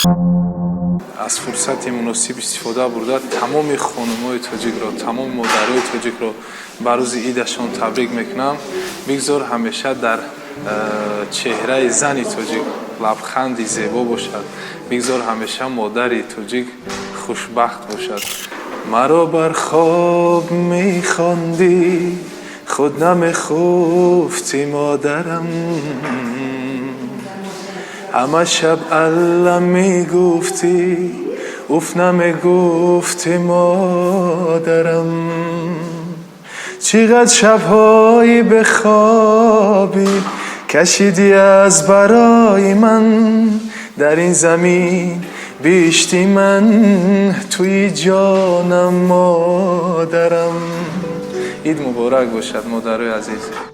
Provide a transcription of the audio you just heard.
از فرصت مناسب استفاده برده تمام خانم‌های تاجیک را، تمام مادرای تاجیک را بر روز عیدشان تبریک میکنم. بگذار همیشه در چهره زن تاجیک لبخندی زیبا باشد. بگذار همیشه مادر تاجیک خوشبخت باشد. مرا بر خواب میخواندی، خود نمیخفتی مادرم، همه شب الله میگفتی، اوف نمیگفتی مادرم. چقدر شبهایی به خوابی کشیدی از برای من، در این زمین بیشتی من توی جانم مادرم. عید مبارک باشد مادرای عزیز.